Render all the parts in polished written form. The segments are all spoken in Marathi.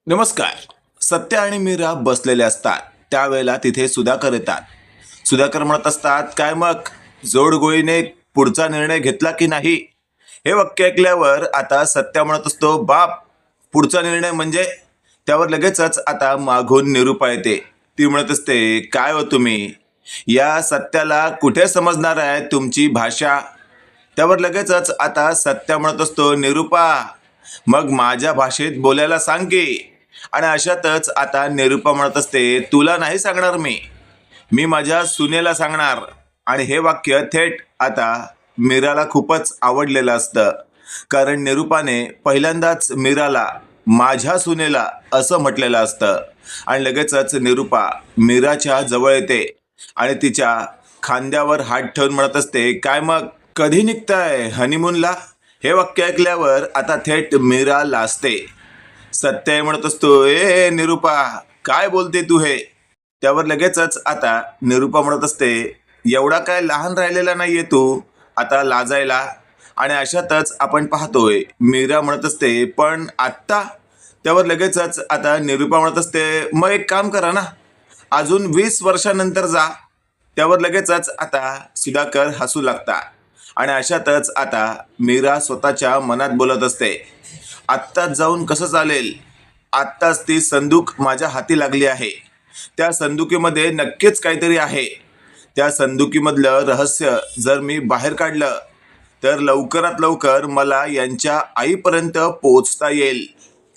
नमस्कार. सत्य आणि मीरा बसलेले असतात त्यावेळेला तिथे सुधाकर येतात. सुधाकर म्हणत असतात, काय मग जोडगोळीने पुढचा निर्णय घेतला की नाही? हे वाक्य ऐकल्यावर आता सत्य म्हणत असतो, बाप पुढचा निर्णय म्हणजे? त्यावर लगेचच आता मागून निरूपा येते. ती म्हणत असते, काय हो तुम्ही, या सत्याला कुठे समजणार आहे तुमची भाषा? त्यावर लगेचच आता सत्य म्हणत असतो, निरूपा मग माझ्या भाषेत बोलायला सांग की. आणि अशातच आता निरूपा म्हणत असते, तुला नाही सांगणार मी, मी माझ्या सुनेला सांगणार. आणि हे वाक्य थेट आता मीराला खूपच आवडलेलं असतं, कारण निरूपाने पहिल्यांदाच मीराला माझ्या सुनेला असं म्हटलेलं असतं. आणि लगेचच निरूपा मीराच्या जवळ येते आणि तिच्या खांद्यावर हात ठेवून म्हणत असते, काय मग कधी निघताय हनीमूनला? हे वाक्य ऐकल्यावर आता थेट मीरा लाजते. सत्य म्हणत असतो, ए निरूपा काय बोलते तू हे? त्यावर लगेचच आता निरूपा म्हणत असते, एवढा काय लहान राहिलेला नाहीये तू आता लाजायला. आणि अशातच आपण पाहतोय मीरा म्हणत असते, पण आत्ता? त्यावर लगेचच आता निरूपा म्हणत असते, मग एक काम करा ना, अजून 20 वर्षानंतर जा. त्यावर लगेचच आता सुधाकर हसू लागतात. आणि अशातच आता मीरा स्वतःच्या मनात बोलत असते, आत्ताच जाऊन कसं चालेल, आत्ताच ती संदूक माझ्या हाती लागली आहे. त्या संदुकीमध्ये नक्कीच काहीतरी आहे. त्या संदुकीमधलं रहस्य जर मी बाहेर काढलं तर लवकरात लवकर मला यांच्या आईपर्यंत पोहोचता येईल.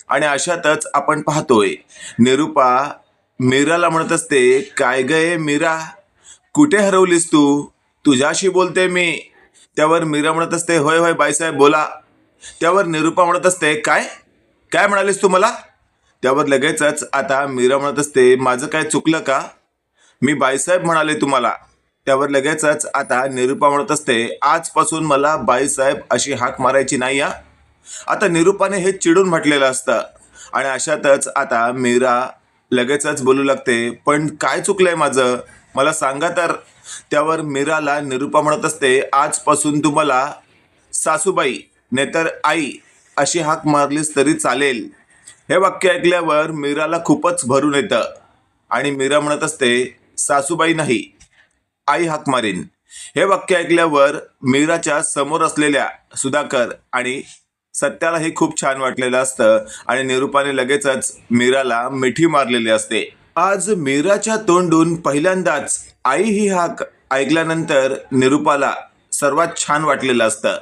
आणि अशातच आपण पाहतोय निरूपा मीराला म्हणत असते, काय गे मीरा, कुठे हरवलीस तू? तुझ्याशी बोलते मी. त्यावर मीरा म्हणत असते, होय होय बाईसाहेब बोला. त्यावर निरूपा म्हणत असते, काय काय म्हणालीस तू मला? त्यावर लगेचच आता मीरा म्हणत असते, माझं काय चुकलं का? मी बाईसाहेब म्हणाले तुम्हाला. त्यावर लगेचच आता निरूपा म्हणत असते, आजपासून मला बाईसाहेब अशी हाक मारायची नाही हा. आता निरूपाने हे चिडून म्हटलेलं असतं. आणि अशातच आता मीरा लगेचच बोलू लागते, पण काय चुकलंय माझं, मला सांगा तर. त्यावर मीराला निरूपा म्हणत असते, आजपासून तुम्हाला सासूबाई नाहीतर आई अशी हाक मारलीस तरी चालेल. हे वाक्य ऐकल्यावर मीराला खूपच भरून येतं. आणि मीरा म्हणत असते, सासूबाई नाही, आई हाक मारीन. हे वाक्य ऐकल्यावर मीराच्या समोर असलेल्या सुधाकर आणि सत्याला हे खूप छान वाटलेलं असतं. आणि निरूपाने लगेचच मीराला मिठी मारलेली असते. आज मीराच्या तोंडून पहिल्यांदाच आई ही हाक ऐकल्यानंतर निरूपाला सर्वात छान वाटलेलं असतं.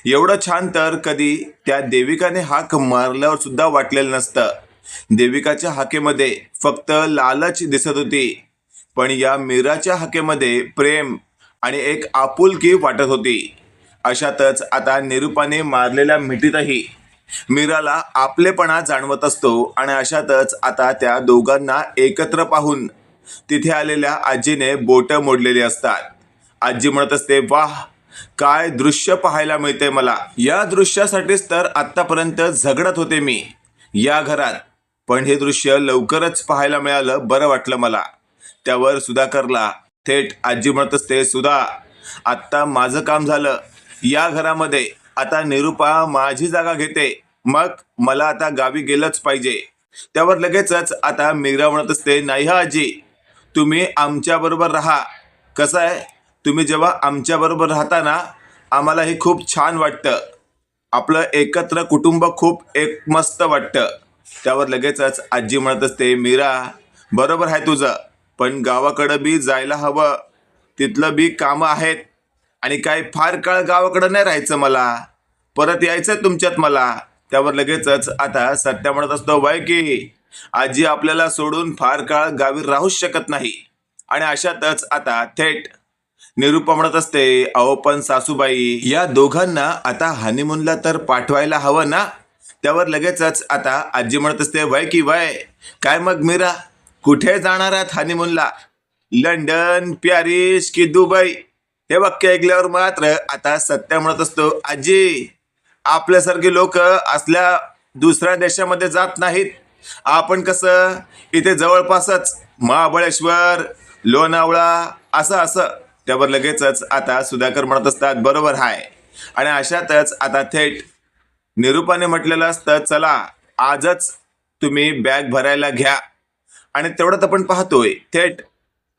एवढं छान तर कधी त्या देविकाने हाक मारल्यावर सुद्धा वाटलेलं नसतं. देविकाच्या हाकेमध्ये फक्त लालच दिसत होती, पण या मीराच्या हाकेमध्ये प्रेम आणि एक आपुलकी वाटत होती. अशातच आता निरूपाने मारलेल्या मिठीतही मीराला आपलेपणा जाणवत असतो. आणि अशातच आता त्या दोघांना एकत्र पाहून तिथे आलेल्या आजीने बोट मोडलेली असतात. आजी म्हणत असते, वाह काय दृश्य पाहायला मिळते मला. या दृश्यासाठीच तर आत्तापर्यंत झगडत होते मी या घरात, पण हे दृश्य लवकरच पाहायला मिळालं, बरं वाटलं मला. त्यावर सुधाकरला थेट आजी म्हणत असते, सुधा आत्ता माझं काम झालं या घरामध्ये, आता निरूपा माझी जागा घेते, मग मला आता गावी गेलंच पाहिजे. त्यावर लगेचच आता मीरा म्हणत असते, नाही हा आजी, तुम्ही आमच्याबरोबर राहा. कसं आहे, तुम्ही जेव्हा आमच्याबरोबर राहता ना, आम्हाला हे खूप छान वाटतं, आपलं एकत्र कुटुंब खूप एक मस्त वाटतं. त्यावर लगेचच आजी म्हणत असते, मीरा बरोबर आहे तुझं, पण गावाकडं बी जायला हवं, तिथलं बी कामं आहेत. आणि काय फार काळ गावाकडं नाही राहायचं, मला परत यायचं तुमच्यात मला. त्यावर लगेचच आता सत्या म्हणत असतो, वय की आजी आपल्याला सोडून फार काळ गावी राहूच शकत नाही. आणि अशातच आता थेट निरूपा म्हणत असते, अहो पण सासूबाई, या दोघांना आता हनीमूनला तर पाठवायला हवं ना. त्यावर लगेचच आता आजी म्हणत असते, वय की वय, काय मग मीरा कुठे जाणार आहात हनीमूनला? लंडन, पॅरिस की दुबई? हे वाक्य ऐकल्यावर मात्र आता सत्य म्हणत असतो, आजी आपल्यासारखे लोक असल्या दुसऱ्या देशामध्ये जात नाहीत. आपण कसं इथे जवळपासच महाबळेश्वर, लोणावळा असं असं. त्यावर लगेचच आता सुधाकर म्हणत असतात, बरोबर आहे. आणि अशातच आता थेट निरूपाने म्हटलेलं असतं, चला आजच तुम्ही बॅग भरायला घ्या. आणि तेवढ्यात आपण पाहतोय थेट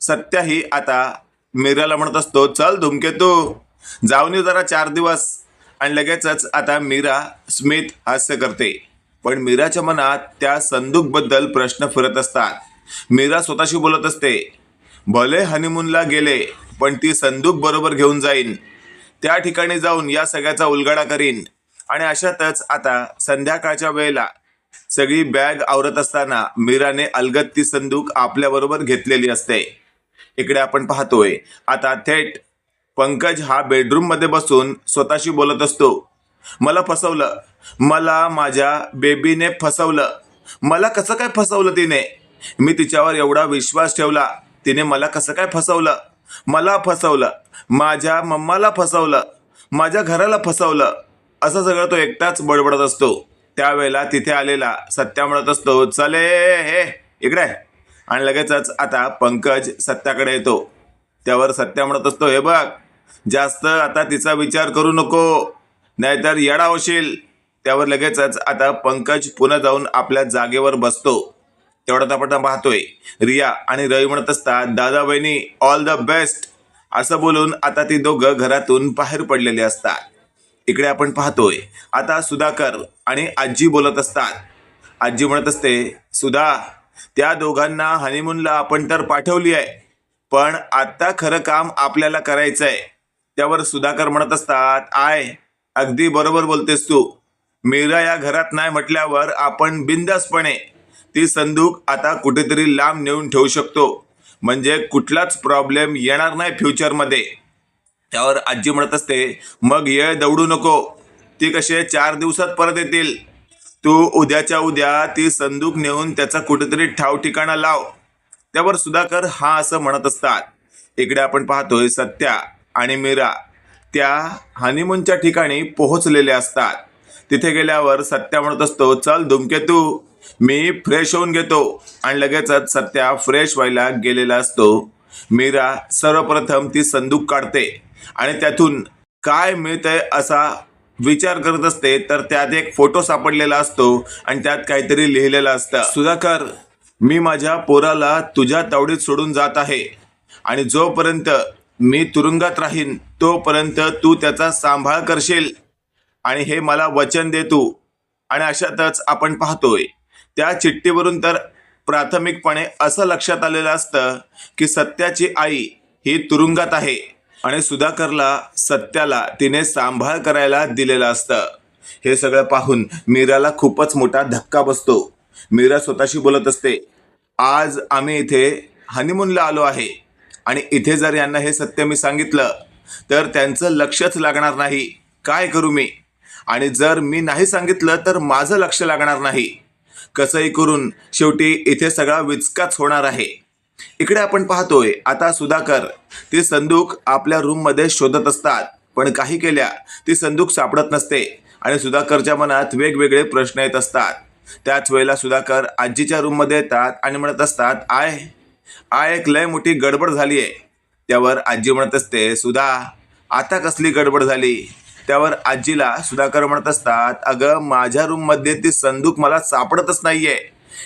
सत्याही आता मीराला म्हणत असतो, चल धूमकेतू जाऊन येऊ जरा 4 दिवस. आणि लगेचच आता मीरा स्मित हास्य करते. पण मीराच्या मनात त्या संदूकबद्दल प्रश्न फिरत असतात. मीरा स्वतःशी बोलत असते, भले हनीमूनला गेले पण ती संदूक बरोबर घेऊन जाईन. त्या ठिकाणी जाऊन या सगळ्याचा उलगडा करीन. आणि अशातच आता संध्याकाळच्या वेळेला सगळी बॅग आवरत असताना मीराने अलगद ती संदूक आपल्याबरोबर घेतलेली असते. इकडे आपण पाहतोय आता थेट पंकज हा बेडरूम मध्ये बसून स्वतःशी बोलत असतो, मला फसवलं, मला माझ्या बेबीने फसवलं. मला कसं काय फसवलं तिने? मी तिच्यावर एवढा विश्वास ठेवला, तिने मला कसं काय फसवलं? मला फसवलं, माझ्या मम्माला फसवलं, माझ्या घराला फसवलं. असं सगळं तो एकटाच बडबडत असतो. त्यावेळेला तिथे आलेला सत्या म्हणत असतो, चले हे इकडे. आणि लगेचच आता पंकज सत्याकडे येतो. त्यावर सत्या म्हणत असतो, हे बघ, जास्त आता तिचा विचार करू नको, नाहीतर येडा होशील. त्यावर लगेचच आता पंकज पुन्हा जाऊन आपल्या जागेवर बसतो. तेवढ्यात आपण पाहतोय रिया आणि रवी म्हणत असतात, दादा वहिनी ऑल द बेस्ट असं बोलून आता ती दोघं घरातून बाहेर पडलेली असतात. इकडे आपण पाहतोय आता सुधाकर आणि आजी बोलत असतात. आजी म्हणत असते, सुधा, त्या दोघांना हनीमूनला आपण तर पाठवली आहे, पण आता खरं काम आपल्याला करायचं आहे. त्यावर सुधाकर म्हणत असतात, अगदी बरोबर बोलतेस तू. मीरा या घरात नाही म्हटल्यावर आपण बिंदासपणे ती संदूक आता कुठेतरी लांब नेऊन ठेवू शकतो, म्हणजे कुठलाच प्रॉब्लेम येणार नाही फ्युचरमध्ये. त्यावर आजी म्हणत असते, मग येळ दौडू नको, ती कसे 4 दिवसात परत येतील. तू उद्याच्या उद्या ती संदूक नेऊन त्याचा कुठेतरी ठाव ठिकाणा लाव. त्यावर सुधाकर हा असं म्हणत असतात. इकडे आपण पाहतोय सत्या आणि मीरा त्या हनीमूनच्या ठिकाणी पोहोचलेले असतात. तिथे गेल्यावर सत्या म्हणत असतो, चल धूमकेतू, मी फ्रेश होऊन घेतो. आणि लगेचच सत्या फ्रेश व्हायला गेलेला असतो. मीरा सर्वप्रथम ती संदूक काढते आणि त्यातून काय मिळतंय असा विचार करत असते. तर त्यात एक फोटो सापडलेला असतो आणि त्यात काहीतरी लिहिलेलं असतं, सुधाकर, मी माझ्या पोराला तुझ्या तावडीत सोडून जात आहे आणि जोपर्यंत मी तुरुंगात राहीन तोपर्यंत तू त्याचा सांभाळ करशील आणि हे मला वचन दे तू. आणि अशातच आपण पाहतोय त्या चिठ्ठीवरून तर प्राथमिकपणे असं लक्षात आलेलं असतं की सत्याची आई ही तुरुंगात आहे आणि सुधाकरला सत्याला तिने सांभाळ करायला दिलेलं असतं. हे सगळं पाहून मीराला खूपच मोठा धक्का बसतो. मीरा स्वतःशी बोलत असते, आज आम्ही इथे हनीमूनला आलो आहे आणि इथे जर यांना हे सत्य मी सांगितलं तर त्यांचं लक्षच लागणार नाही. काय करू मी? आणि जर मी नाही सांगितलं तर माझं लक्ष लागणार नाही. कसंही करून शेवटी इथे सगळा विचकाच होणार आहे. इकडे आपण पाहतोय आता सुधाकर ती संदूक आपल्या रूममध्ये शोधत असतात, पण काही केल्या ती संदूक सापडत नसते आणि सुधाकरच्या मनात वेगवेगळे प्रश्न येत असतात. त्याच वेळेला सुधाकर आजीच्या रूममध्ये येतात आणि म्हणत असतात, एक लय मोठी गडबड झाली आहे. त्यावर आजी म्हणत असते, सुधा, आता कसली गडबड झाली? त्यावर आजीला सुधाकर म्हणत असतात, अगं माझ्या रूममध्ये ती संदूक मला सापडतच नाहीये.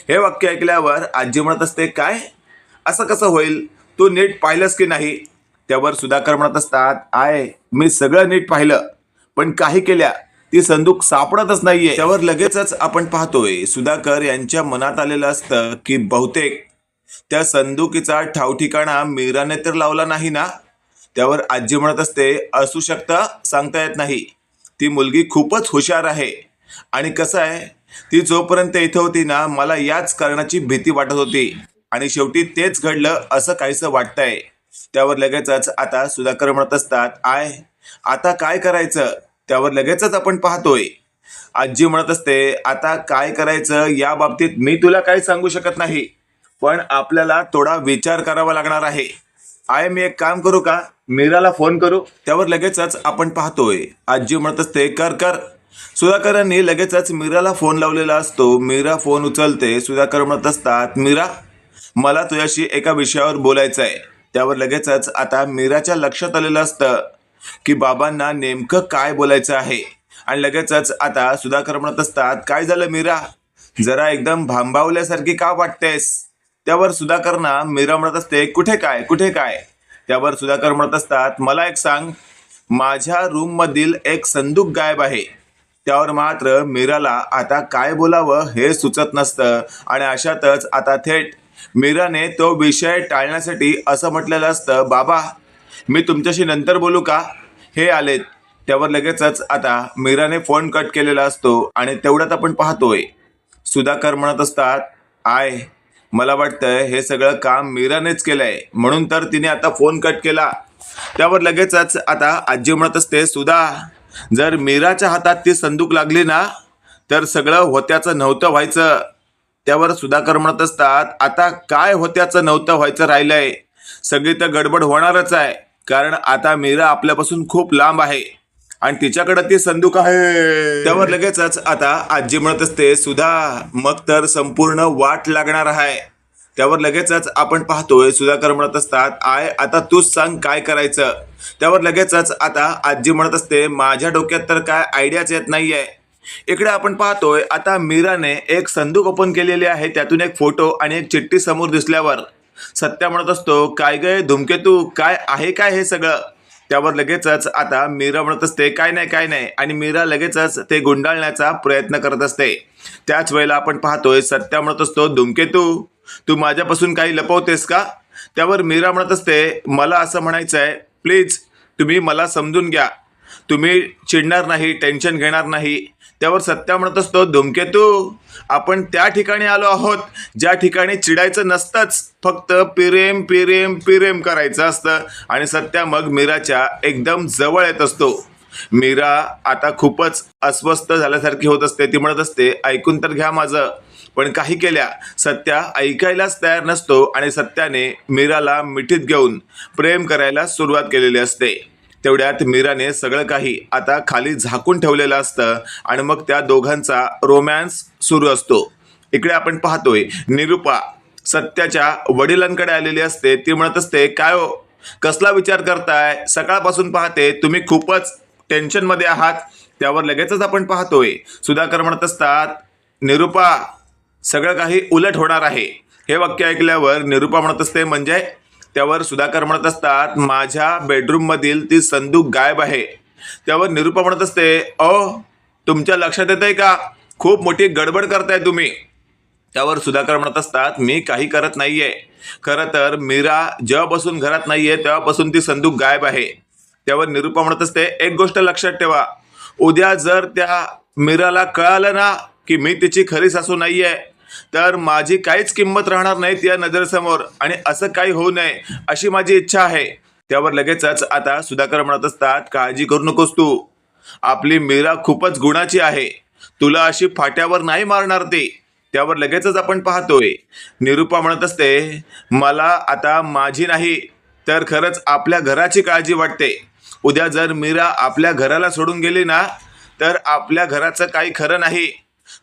हे वाक्य ऐकल्यावर आजी म्हणत असते, काय? असं कसं होईल? तू नीट पाहिलंस की नाही? त्यावर सुधाकर म्हणत असतात, मी सगळं नीट पाहिलं, पण काही केल्या ती संदूक सापडतच नाहीये. त्यावर लगेचच आपण पाहतोय सुधाकर यांच्या मनात आलेलं असतं की बहुतेक त्या संदुकीचा ठावठिकाणा मीराने तर लावला नाही ना. त्यावर आजी म्हणत असते, असू शकतं, सांगता येत नाही. ती मुलगी खूपच हुशार आहे आणि कसं आहे, ती जोपर्यंत इथं होती ना मला याच कारणाची भीती वाटत होती आणि शेवटी तेच घडलं असं काहीसं वाटतंय. त्यावर लगेचच आता सुधाकर म्हणत असतात, आता काय करायचं? त्यावर लगेचच आपण पाहतोय आजी म्हणत असते, आता काय करायचं या बाबतीत मी तुला काही सांगू शकत नाही, पण आपल्याला थोडा विचार करावा लागणार आहे. मी एक काम करू का, मीराला फोन करू? त्यावर लगेचच आपण पाहतोय आजी म्हणत असते, कर. सुधाकरांनी लगेचच मीराला फोन लावलेला असतो. मीरा फोन उचलते. सुधाकर म्हणत असतात, मीरा, मला तुझ्याशी एका विषयावर बोलायचं आहे. त्यावर लगेचच आता मीराच्या लक्षात आलेलं असतं की बाबांना नेमकं काय बोलायचं आहे. आणि लगेचच आता सुधाकर म्हणत असतात, काय झालं मीरा? जरा एकदम भांबावल्यासारखी का वाटतेस? त्यावर सुधाकरना मीरा म्हणत असते, कुठे काय कुठे काय? त्यावर सुधाकर म्हणत असतात, मला एक सांग, माझ्या रूम मधील एक संदूक गायब आहे. त्यावर मात्र मीराला आता काय बोलावं हे सुचत नसतं आणि अशातच आता थेट मीराने तो विषय टाळण्यासाठी असं म्हटलेलं असतं, बाबा मी तुमच्याशी नंतर बोलू का, हे आलेत. त्यावर लगेचच आता मीराने फोन कट केलेला असतो आणि तेवढ्यात आपण पाहतोय सुधाकर म्हणत असतात, मला वाटतं हे सगळं काम मीरानेच केलंय म्हणून तर तिने आता फोन कट केला. त्यावर लगेचच आता आजी म्हणत असते, सुधा जर मीराच्या हातात ती संदूक लागली ना तर सगळं होत्याचं नव्हतं व्हायचं. त्यावर सुधाकर म्हणत असतात, आता काय होत्याचं नव्हतं व्हायचं राहिलंय, सगळी तर गडबड होणारच आहे, कारण आता मीरा आपल्यापासून खूप लांब आहे आणि तिच्याकडे ती संदूक आहे. त्यावर लगेचच आता आजी म्हणत असते, सुधा मग तर संपूर्ण वाट लागणार आहे. त्यावर लगेचच आपण पाहतोय सुधाकर म्हणत असतात, आता तूच सांग काय करायचं. त्यावर लगेचच आता आजी म्हणत असते, माझ्या डोक्यात तर काय आयडियाच येत नाहीये. इकडे आपण पाहतोय आता मीराने एक संदूक ओपन केलेली आहे, त्यातून एक फोटो आणि एक चिठ्ठी समोर दिसल्यावर सत्या म्हणत असतो, काय गे धूमकेतू, काय आहे काय हे सगळं? त्यावर लगेचच आता मीरा म्हणत असते, काय नाही, आणि मीरा लगेचच ते गुंडाळण्याचा प्रयत्न करत असते. त्याच वेळेला आपण पाहतोय सत्या म्हणत असतो, धूमकेतू तू माझ्यापासून काही लपवतेस का? त्यावर मीरा म्हणत असते, मला असं म्हणायचं आहे, प्लीज तुम्ही मला समजून घ्या, तुम्ही चिडणार नाही, टेन्शन घेणार नाही. त्यावर सत्या म्हणत असतो, धूमकेतू आपण त्या ठिकाणी आलो आहोत ज्या ठिकाणी चिडायचं नसतंच, फक्त प्रेम प्रेम प्रेम करायचं असतं. आणि सत्या मग मीराच्या एकदम जवळ येत असतो. मीरा आता खूपच अस्वस्थ झाल्यासारखी होत असते. ती म्हणत असते, ऐकून तर घ्या माझं. पण काही केल्या सत्या ऐकायलाच तयार नसतो आणि सत्याने मीराला मिठीत घेऊन प्रेम करायला सुरुवात केलेली असते. तेवढ्यात मीराने सगळं काही आता खाली झाकून ठेवलेलं असतं आणि मग त्या दोघांचा रोमॅन्स सुरू असतो. इकडे आपण पाहतोय निरूपा सत्याच्या वडिलांकडे आलेली असते. ती म्हणत असते, काय हो कसला विचार करताय, सकाळपासून पाहते तुम्ही खूपच टेन्शनमध्ये आहात. त्यावर लगेचच आपण पाहतोय सुधाकर म्हणत असतात, निरूपा सगळं काही उलट होणार आहे. हे वाक्य ऐकल्यावर निरूपा म्हणत असते, म्हणजे? त्यावर सुधाकर म्हणत असतात, माझ्या बेडरूम मधील ती संदूक गायब आहे. त्यावर निरूपा म्हणत असते, तुमच्या लक्षात येतंय का, खूप मोठी गडबड करताय तुम्ही. त्यावर सुधाकर म्हणत असतात, मी काही करत नाहीये, खरं तर मीरा जेव्हापासून घरात नाहीये तेव्हापासून ती संदूक गायब आहे. त्यावर निरूपा म्हणत असते, एक गोष्ट लक्षात ठेवा, उद्या जर त्या मीराला कळालं ना की मी तिची खरी सासू नाहीये तर माझी काहीच किंमत राहणार नाही त्या नजरेसमोर, आणि असं काही होऊ नये अशी माझी इच्छा आहे. त्यावर लगेचच आता सुधाकर म्हणत असतात, काळजी करू नकोस तू, आपली मीरा खूपच गुणाची आहे, तुला अशी फाट्यावर नाही मारणार ती. त्यावर लगेचच आपण पाहतोय निरूपा म्हणत असते, मला आता माझी नाही तर खरंच आपल्या घराची काळजी वाटते. उद्या जर मीरा आपल्या घराला सोडून गेली ना तर आपल्या घराचं काही खरं नाही.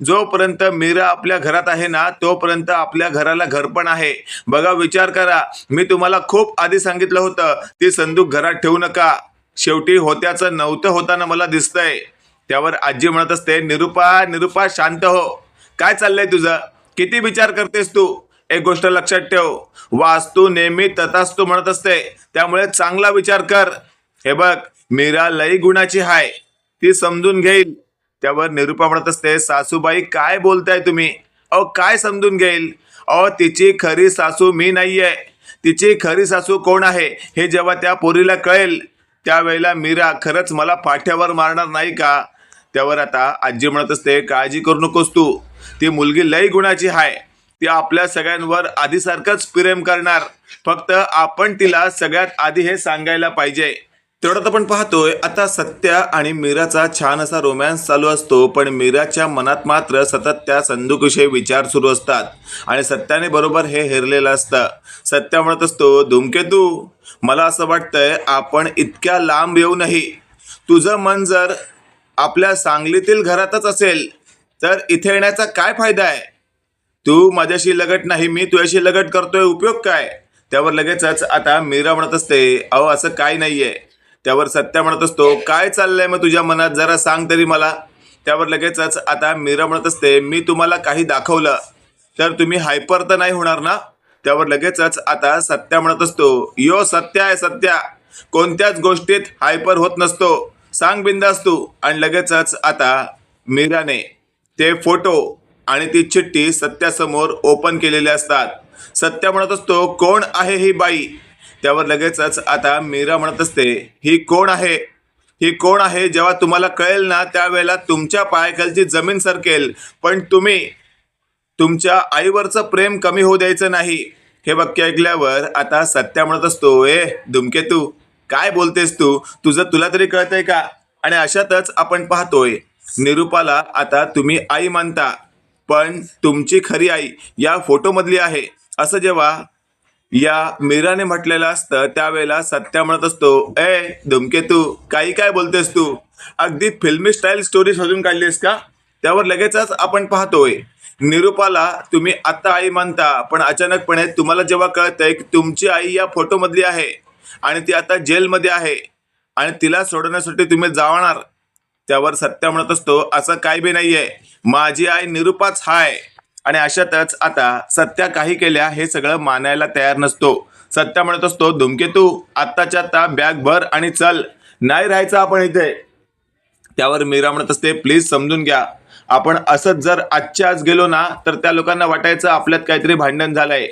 जोपर्यंत मीरा आपल्या घरात आहे ना तोपर्यंत आपल्या घराला घर पण आहे. बघा विचार करा, मी तुम्हाला खूप आधी सांगितलं होतं ती संदूक घरात ठेवू नका, शेवटी होत्याचं नव्हतं होताना मला दिसतंय. त्यावर आजी म्हणत असते, निरूपा शांत हो, काय चाललंय तुझं, किती विचार करतेस तू. एक गोष्ट लक्षात ठेव, वास्तू नेहमी तथास्तू म्हणत असते, त्यामुळे चांगला विचार कर. हे बघ मीरा लई गुणाची आहे, ती समजून घेईल. त्यावर निरूपा म्हणत असते, सासूबाई काय बोलताय तुम्ही, काय समजून घेईल, तिची खरी सासू मी नाहीये, तिची खरी सासू कोण आहे हे जेव्हा त्या पोरीला कळेल त्यावेळेला मीरा खरंच मला पाठ्यावर मारणार नाही का. त्यावर आता आजी म्हणत असते, काळजी करू नकोस तू, ती मुलगी लई गुणाची आहे, ती आपल्या सगळ्यांवर आधीसारखंच प्रेम करणार, फक्त आपण तिला सगळ्यात आधी हे सांगायला पाहिजे. तेवढ्यात आपण पाहतोय आता सत्या आणि मीराचा छान असा रोमॅन्स चालू असतो, पण मीराच्या मनात मात्र सतत त्या संदूकविषयी विचार सुरू असतात आणि सत्याने बरोबर हे हेरलेलं असतं. सत्या म्हणत असतो, धूमकेतू मला असं वाटतंय आपण इतक्या लांब येऊनही तुझं मन जर आपल्या सांगलीतील घरातच असेल तर इथे येण्याचा काय फायदा आहे. तू माझ्याशी लगट नाही, मी तुझ्याशी लगट करतोय, उपयोग काय. त्यावर लगेचच आता मीरा म्हणत असते, असं काय नाहीये. त्यावर सत्या म्हणत असतो, काय चाललंय मग तुझ्या मनात, जरा सांग तरी मला. त्यावर लगेचच आता मीरा म्हणत असते, मी तुम्हाला काही दाखवलं तर तुम्ही हायपर तर नाही होणार ना? त्यावर लगेचच आता सत्या म्हणत असतो, यो सत्या आहे सत्या, कोणत्याच गोष्टीत हायपर होत नसतो, सांग बिंदास तू. आणि लगेचच आता मीराने ते फोटो आणि ती चिठ्ठी सत्यासमोर ओपन केलेले असतात. सत्या म्हणत असतो, कोण आहे ही बाई? त्यावर लगेचच आता मीरा म्हणत असते, ही कोण आहे? ही कोण आहे? जेव्हा तुम्हाला कळेल ना त्यावेळेला तुमच्या पायाखालची जमीन सरकेल, पण तुम्ही तुमच्या आईवरचं प्रेम कमी होऊ द्यायचं नाही. हे वाक्य ऐकल्यावर आता सत्या म्हणत असतो, ए धूमकेतू, काय बोलतेस तू? तुला तरी कळतंय का? आणि अशातच आपण पाहतोय निरूपाला आता तुम्ही आई मानता, पण तुमची खरी आई या फोटोमधली आहे असं जेव्हा या मीराने म्हटलेलं असतं त्यावेळेला सत्या म्हणत असतो, ए धूमकेतू, काय बोलतेस तू? अगदी फिल्मी स्टाईल स्टोरी शोधून काढलीस का? त्यावर लगेचच आपण पाहतोय निरूपाला तुम्ही आता आई मानता, पण अचानकपणे तुम्हाला जेव्हा कळतंय की तुमची आई या फोटोमधली आहे आणि ती आता जेलमध्ये आहे आणि तिला सोडवण्यासाठी तुम्ही जाणार, त्यावर सत्या म्हणत असतो, असं काही बी नाहीये, माझी आई निरूपाच हाय. आणि अशातच आता सत्या काही केल्या हे सगळं मानायला तयार नसतो. सत्या म्हणत असतो, धूमकेतू, आत्ताच्या आत्ता बॅग भर आणि चल, नाही राहायचं आपण इथे. त्यावर मीरा म्हणत असते, प्लीज समजून घ्या, आपण असंच जर आजच्या आज गेलो ना तर त्या लोकांना वाटायचं आपल्यात काहीतरी भांडण झालंय.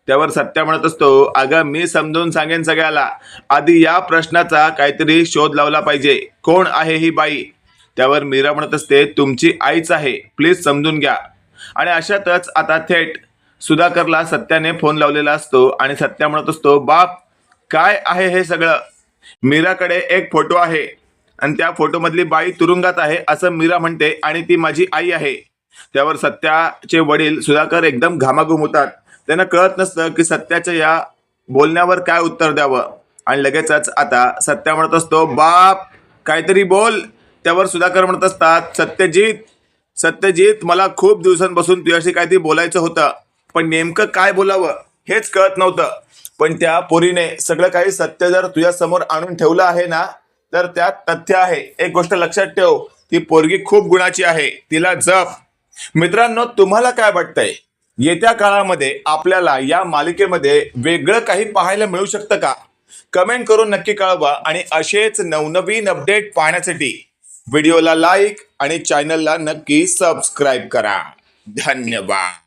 त्यावर सत्या म्हणत असतो, अगं मी समजून सांगेन सगळ्याला, आधी या प्रश्नाचा काहीतरी शोध लावला पाहिजे, कोण आहे ही बाई? त्यावर मीरा म्हणत असते, तुमची आईच आहे, प्लीज समजून घ्या. आणि अशातच आता थेट सुधाकरला सत्याने फोन लावलेला असतो आणि सत्या म्हणत असतो, बाप काय आहे हे सगळं? मीराकडे एक फोटो आहे आणि त्या फोटोमधली बाई तुरुंगात आहे असं मीरा म्हणते आणि ती माझी आई आहे. त्यावर सत्याचे वडील सुधाकर एकदम घामाघूम होतात. त्यांना कळत नसतं की सत्याच्या या बोलण्यावर काय उत्तर द्यावं. आणि लगेचच आता सत्या म्हणत असतो, बाप काहीतरी बोल. त्यावर सुधाकर म्हणत असतात, सत्यजित, मला खूप दिवसांपासून तुझ्याशी काहीतरी बोलायचं होतं, पण नेमकं काय बोलावं हेच कळत नव्हतं. पण त्या पोरीने सगळं काही सत्य जर तुझ्या समोर आणून ठेवलं आहे ना तर त्यात तथ्य आहे. एक गोष्ट लक्षात ठेव, ती पोरगी खूप गुणाची आहे, तिला जप. मित्रांनो, तुम्हाला काय वाटतंय, येत्या काळामध्ये आपल्याला या मालिकेमध्ये वेगळं काही पाहायला मिळू शकतं का? कमेंट करून नक्की कळवा. आणि असेच नवनवीन अपडेट पाहण्यासाठी व्हिडिओला लाईक आणि चॅनलला नक्की सबस्क्राईब करा. धन्यवाद.